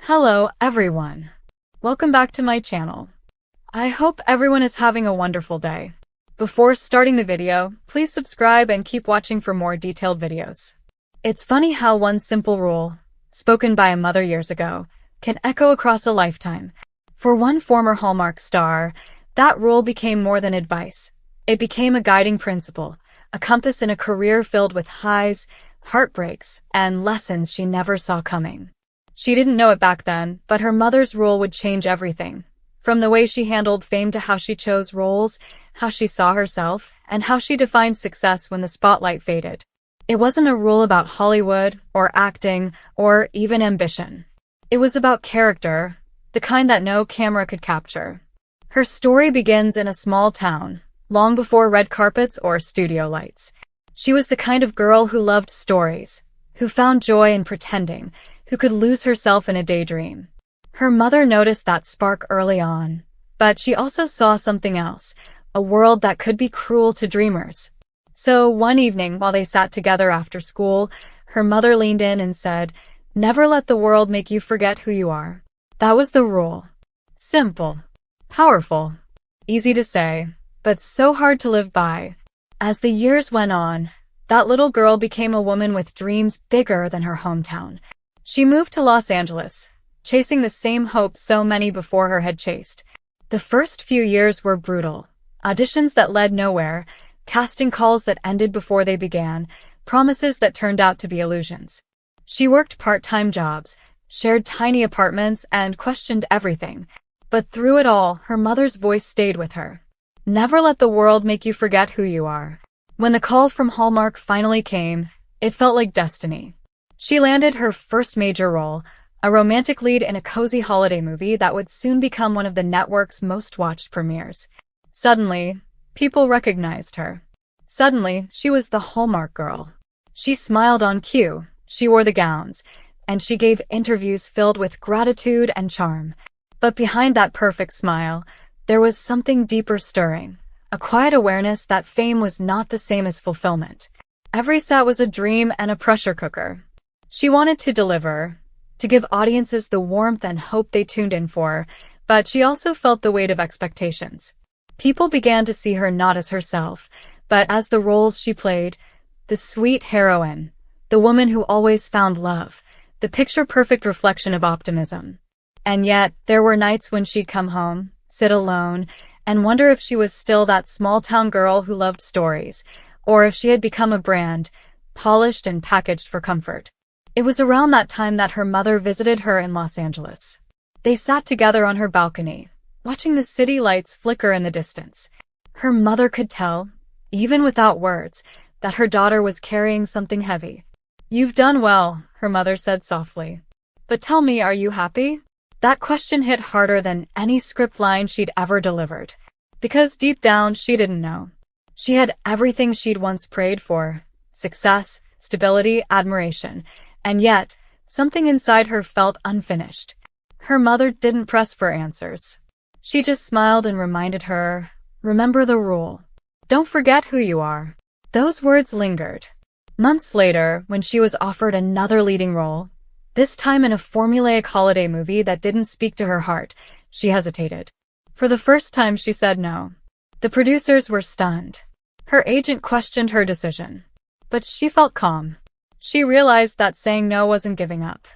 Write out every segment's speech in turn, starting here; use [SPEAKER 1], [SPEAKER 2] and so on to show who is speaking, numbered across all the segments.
[SPEAKER 1] Hello, everyone. Welcome back to my channel. I hope everyone is having a wonderful day. Before starting the video, please subscribe and keep watching for more detailed videos. It's funny how one simple rule, spoken by a mother years ago, can echo across a lifetime. For one former Hallmark star, that rule became more than advice. It became a guiding principle, a compass in a career filled with highs, heartbreaks, and lessons she never saw coming. She didn't know it back then, but her mother's rule would change everything. From the way she handled fame to how she chose roles, how she saw herself, and how she defined success when the spotlight faded. It wasn't a rule about Hollywood, or acting, or even ambition. It was about character, the kind that no camera could capture. Her story begins in a small town, long before red carpets or studio lights. She was the kind of girl who loved stories, who found joy in pretending, who could lose herself in a daydream. Her mother noticed that spark early on, but she also saw something else, a world that could be cruel to dreamers. So one evening, while they sat together after school, her mother leaned in and said, "Never let the world make you forget who you are." That was the rule. Simple, powerful, easy to say, but so hard to live by. As the years went on, that little girl became a woman with dreams bigger than her hometown. She moved to Los Angeles, chasing the same hope so many before her had chased. The first few years were brutal. Auditions that led nowhere, casting calls that ended before they began, promises that turned out to be illusions. She worked part-time jobs, shared tiny apartments, and questioned everything. But through it all, her mother's voice stayed with her. Never let the world make you forget who you are. When the call from Hallmark finally came, it felt like destiny. She landed her first major role, a romantic lead in a cozy holiday movie that would soon become one of the network's most watched premieres. Suddenly, people recognized her. Suddenly, she was the Hallmark girl. She smiled on cue, she wore the gowns, and she gave interviews filled with gratitude and charm. But behind that perfect smile, there was something deeper stirring, a quiet awareness that fame was not the same as fulfillment. Every set was a dream and a pressure cooker. She wanted to deliver, to give audiences the warmth and hope they tuned in for, but she also felt the weight of expectations. People began to see her not as herself, but as the roles she played, the sweet heroine, the woman who always found love, the picture-perfect reflection of optimism. And yet, there were nights when she'd come home, sit alone, and wonder if she was still that small-town girl who loved stories, or if she had become a brand, polished and packaged for comfort. It was around that time that her mother visited her in Los Angeles. They sat together on her balcony, watching the city lights flicker in the distance. Her mother could tell, even without words, that her daughter was carrying something heavy. "You've done well," her mother said softly. "But tell me, are you happy?" That question hit harder than any script line she'd ever delivered. Because deep down, she didn't know. She had everything she'd once prayed for: success, stability, admiration. And yet, something inside her felt unfinished. Her mother didn't press for answers. She just smiled and reminded her, "Remember the rule. Don't forget who you are." Those words lingered. Months later, when she was offered another leading role, this time in a formulaic holiday movie that didn't speak to her heart, she hesitated. For the first time, she said no. The producers were stunned. Her agent questioned her decision. But she felt calm. She realized that saying no wasn't giving up.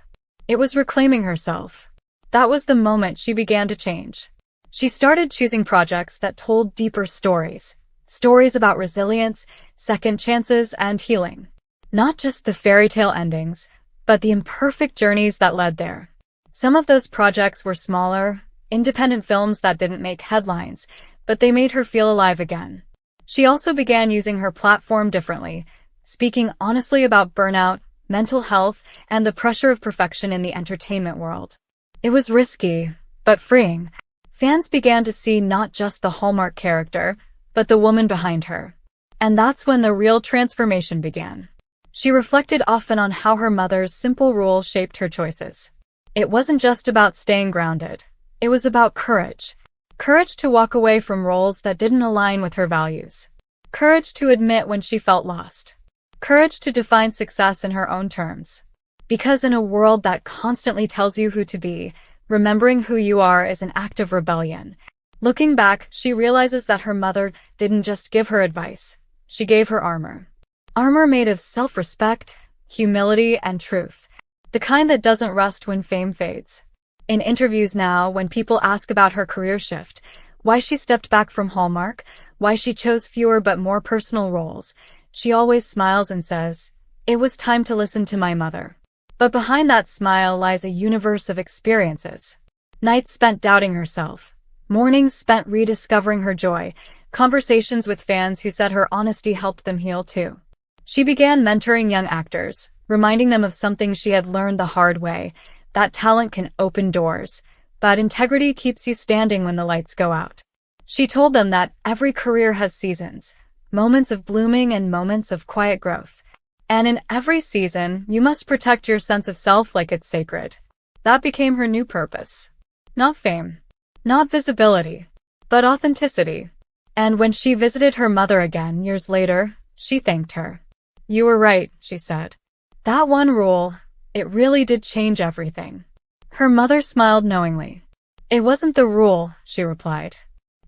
[SPEAKER 1] It was reclaiming herself. That was the moment she began to change. She started choosing projects that told deeper stories. Stories about resilience, second chances, and healing. Not just the fairy tale endings, but the imperfect journeys that led there. Some of those projects were smaller, independent films that didn't make headlines, but they made her feel alive again. She also began using her platform differently, speaking honestly about burnout, mental health, and the pressure of perfection in the entertainment world. It was risky, but freeing. Fans began to see not just the Hallmark character, but the woman behind her. And that's when the real transformation began. She reflected often on how her mother's simple rule shaped her choices. It wasn't just about staying grounded. It was about courage. Courage to walk away from roles that didn't align with her values. Courage to admit when she felt lost. Courage to define success in her own terms. Because in a world that constantly tells you who to be, remembering who you are is an act of rebellion. Looking back, she realizes that her mother didn't just give her advice. She gave her armor. Armor made of self-respect, humility, and truth. The kind that doesn't rust when fame fades. In interviews now, when people ask about her career shift, why she stepped back from Hallmark, why she chose fewer but more personal roles, she always smiles and says, "It was time to listen to my mother." But behind that smile lies a universe of experiences. Nights spent doubting herself, mornings spent rediscovering her joy, conversations with fans who said her honesty helped them heal too. She began mentoring young actors, reminding them of something she had learned the hard way, that talent can open doors, but integrity keeps you standing when the lights go out. She told them that every career has seasons, moments of blooming and moments of quiet growth. And in every season, you must protect your sense of self like it's sacred. That became her new purpose. Not fame, not visibility, but authenticity. And when she visited her mother again years later, she thanked her. "You were right," she said. "That one rule, it really did change everything." Her mother smiled knowingly. "It wasn't the rule," she replied.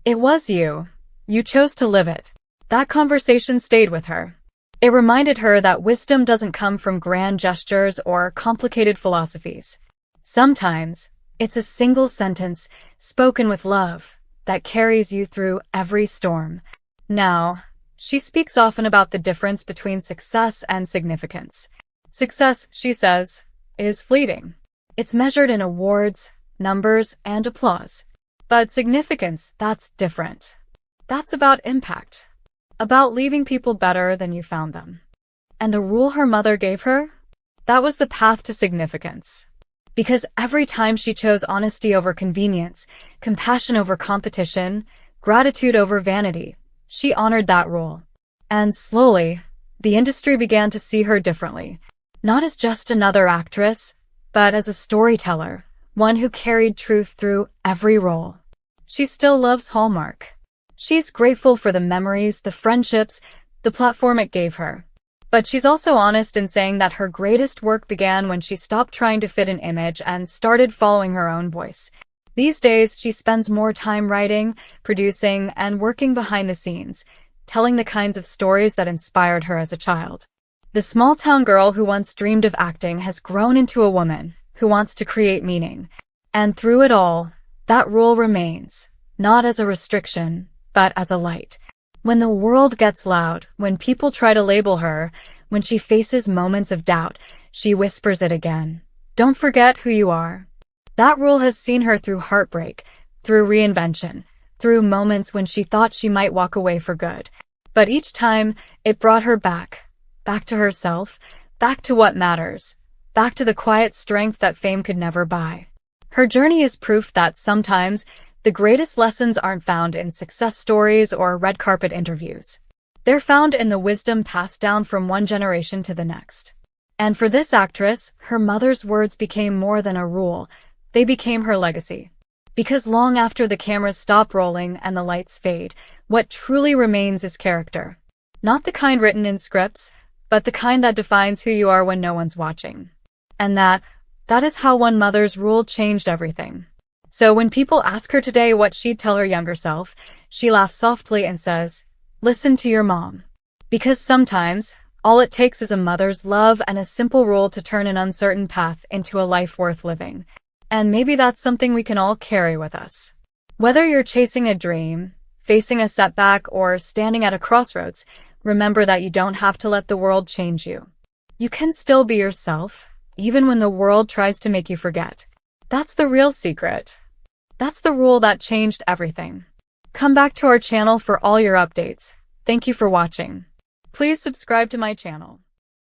[SPEAKER 1] "It was you. You chose to live it." That conversation stayed with her. It reminded her that wisdom doesn't come from grand gestures or complicated philosophies. Sometimes, it's a single sentence, spoken with love, that carries you through every storm. Now, she speaks often about the difference between success and significance. Success, she says, is fleeting. It's measured in awards, numbers, and applause. But significance, that's different. That's about impact. About leaving people better than you found them. And the rule her mother gave her? That was the path to significance. Because every time she chose honesty over convenience, compassion over competition, gratitude over vanity, she honored that rule. And slowly, the industry began to see her differently. Not as just another actress, but as a storyteller, one who carried truth through every role. She still loves Hallmark. She's grateful for the memories, the friendships, the platform it gave her. But she's also honest in saying that her greatest work began when she stopped trying to fit an image and started following her own voice. These days, she spends more time writing, producing, and working behind the scenes, telling the kinds of stories that inspired her as a child. The small-town girl who once dreamed of acting has grown into a woman who wants to create meaning. And through it all, that rule remains, not as a restriction, but as a light. When the world gets loud, when people try to label her, when she faces moments of doubt, she whispers it again. Don't forget who you are. That rule has seen her through heartbreak, through reinvention, through moments when she thought she might walk away for good. But each time, it brought her back to herself, back to what matters, back to the quiet strength that fame could never buy. Her journey is proof that sometimes, the greatest lessons aren't found in success stories or red carpet interviews. They're found in the wisdom passed down from one generation to the next. And for this actress, her mother's words became more than a rule. They became her legacy. Because long after the cameras stop rolling and the lights fade, what truly remains is character. Not the kind written in scripts, but the kind that defines who you are when no one's watching. And that is how one mother's rule changed everything. So when people ask her today what she'd tell her younger self, she laughs softly and says, "Listen to your mom." Because sometimes, all it takes is a mother's love and a simple rule to turn an uncertain path into a life worth living. And maybe that's something we can all carry with us. Whether you're chasing a dream, facing a setback, or standing at a crossroads, remember that you don't have to let the world change you. You can still be yourself, even when the world tries to make you forget. That's the real secret. That's the rule that changed everything. Come back to our channel for all your updates. Thank you for watching. Please subscribe to my channel.